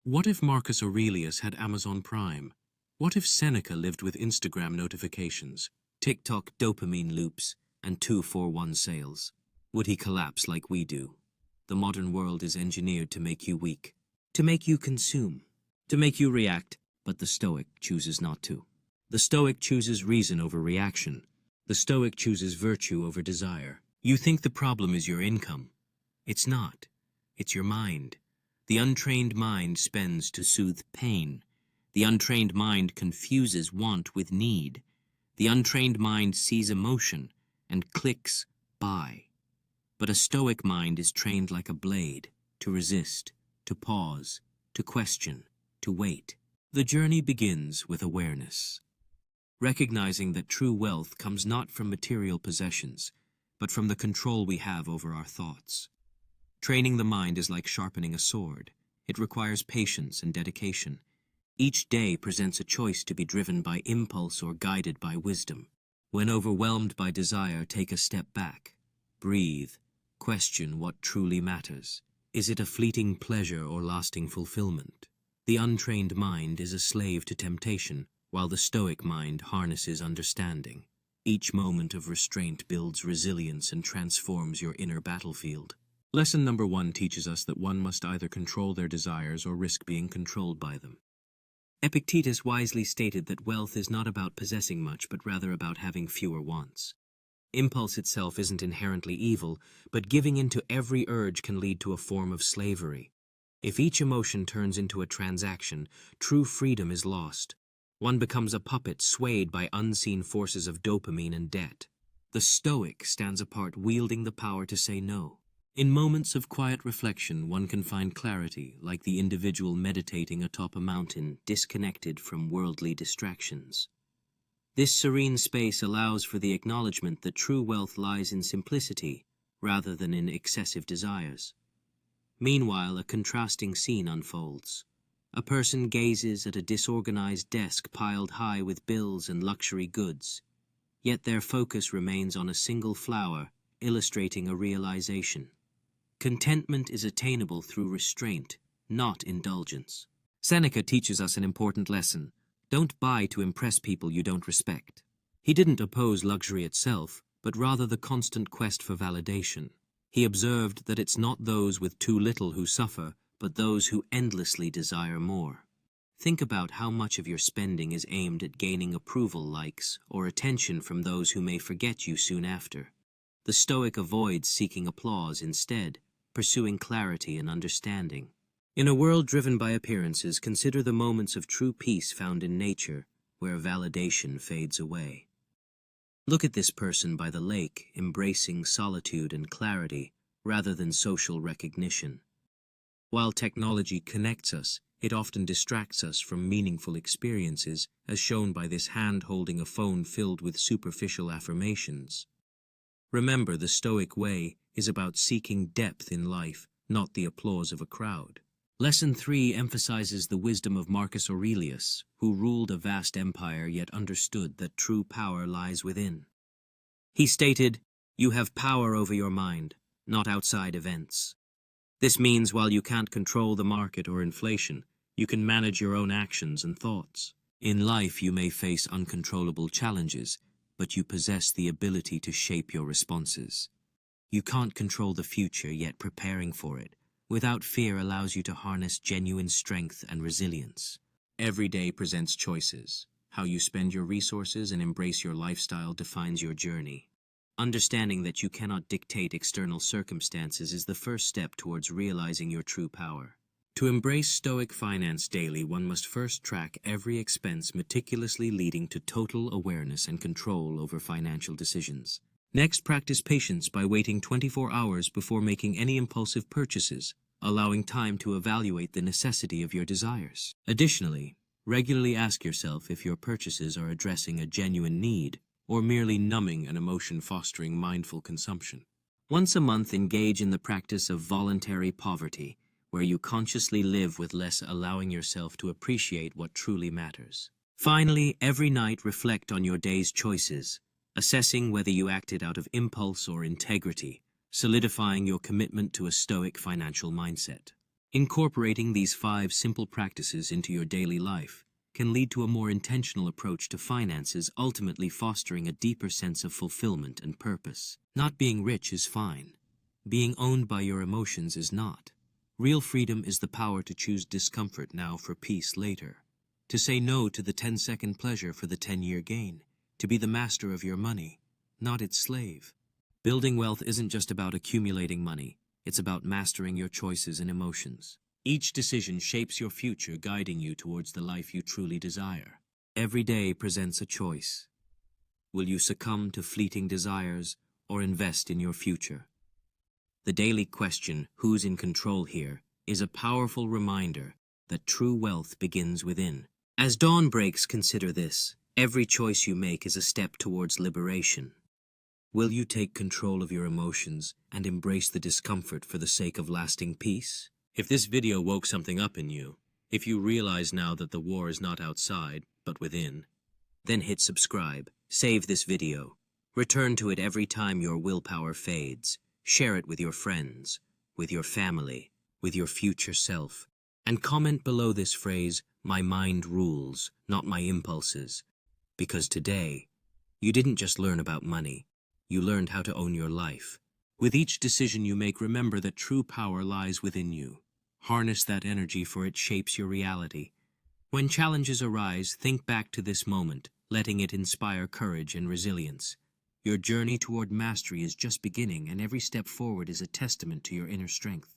What if Marcus Aurelius had Amazon Prime? What if Seneca lived with Instagram notifications, TikTok dopamine loops, and 2-for-1 sales? Would he collapse like we do? The modern world is engineered to make you weak, to make you consume, to make you react, but the Stoic chooses not to. The Stoic chooses reason over reaction. The Stoic chooses virtue over desire. You think the problem is your income. It's not. It's your mind. The untrained mind spends to soothe pain. The untrained mind confuses want with need. The untrained mind sees emotion and clicks buy. But a Stoic mind is trained like a blade, to resist, to pause, to question, to wait. The journey begins with awareness. Recognizing that true wealth comes not from material possessions, but from the control we have over our thoughts. Training the mind is like sharpening a sword. It requires patience and dedication. Each day presents a choice to be driven by impulse or guided by wisdom. When overwhelmed by desire, take a step back. Breathe. Question what truly matters. Is it a fleeting pleasure or lasting fulfillment? The untrained mind is a slave to temptation, while the Stoic mind harnesses understanding. Each moment of restraint builds resilience and transforms your inner battlefield. Lesson number 1 teaches us that one must either control their desires or risk being controlled by them. Epictetus wisely stated that wealth is not about possessing much, but rather about having fewer wants. Impulse itself isn't inherently evil, but giving in to every urge can lead to a form of slavery. If each emotion turns into a transaction, true freedom is lost. One becomes a puppet swayed by unseen forces of dopamine and debt. The Stoic stands apart, wielding the power to say no. In moments of quiet reflection, one can find clarity, like the individual meditating atop a mountain, disconnected from worldly distractions. This serene space allows for the acknowledgement that true wealth lies in simplicity, rather than in excessive desires. Meanwhile, a contrasting scene unfolds. A person gazes at a disorganized desk piled high with bills and luxury goods, yet their focus remains on a single flower, illustrating a realization. Contentment is attainable through restraint, not indulgence. Seneca teaches us an important lesson. Don't buy to impress people you don't respect. He didn't oppose luxury itself, but rather the constant quest for validation. He observed that it's not those with too little who suffer, but those who endlessly desire more. Think about how much of your spending is aimed at gaining approval, likes, or attention from those who may forget you soon after. The Stoic avoids seeking applause instead, pursuing clarity and understanding. In a world driven by appearances, consider the moments of true peace found in nature, where validation fades away. Look at this person by the lake, embracing solitude and clarity, rather than social recognition. While technology connects us, it often distracts us from meaningful experiences, as shown by this hand holding a phone filled with superficial affirmations. Remember, the Stoic way is about seeking depth in life, not the applause of a crowd. Lesson 3 emphasizes the wisdom of Marcus Aurelius, who ruled a vast empire yet understood that true power lies within. He stated, "You have power over your mind, not outside events." This means while you can't control the market or inflation, you can manage your own actions and thoughts. In life, you may face uncontrollable challenges, but you possess the ability to shape your responses. You can't control the future, yet preparing for it, without fear, allows you to harness genuine strength and resilience. Every day presents choices. How you spend your resources and embrace your lifestyle defines your journey. Understanding that you cannot dictate external circumstances is the first step towards realizing your true power. To embrace Stoic finance daily, one must first track every expense, meticulously leading to total awareness and control over financial decisions. Next, practice patience by waiting 24 hours before making any impulsive purchases, allowing time to evaluate the necessity of your desires. Additionally, regularly ask yourself if your purchases are addressing a genuine need or merely numbing an emotion, fostering mindful consumption. Once a month, engage in the practice of voluntary poverty, where you consciously live with less, allowing yourself to appreciate what truly matters. Finally, every night reflect on your day's choices, assessing whether you acted out of impulse or integrity, solidifying your commitment to a Stoic financial mindset. Incorporating these 5 simple practices into your daily life can lead to a more intentional approach to finances, ultimately fostering a deeper sense of fulfillment and purpose. Not being rich is fine. Being owned by your emotions is not. Real freedom is the power to choose discomfort now for peace later. To say no to the 10-second pleasure for the 10-year gain. To be the master of your money, not its slave. Building wealth isn't just about accumulating money. It's about mastering your choices and emotions. Each decision shapes your future, guiding you towards the life you truly desire. Every day presents a choice. Will you succumb to fleeting desires or invest in your future? The daily question, who's in control here, is a powerful reminder that true wealth begins within. As dawn breaks, consider this. Every choice you make is a step towards liberation. Will you take control of your emotions and embrace the discomfort for the sake of lasting peace? If this video woke something up in you, if you realize now that the war is not outside, but within, then hit subscribe, save this video, return to it every time your willpower fades, share it with your friends, with your family, with your future self, and comment below this phrase, "My mind rules, not my impulses," because today, you didn't just learn about money, you learned how to own your life. With each decision you make, remember that true power lies within you. Harness that energy, for it shapes your reality. When challenges arise, think back to this moment, letting it inspire courage and resilience. Your journey toward mastery is just beginning, and every step forward is a testament to your inner strength.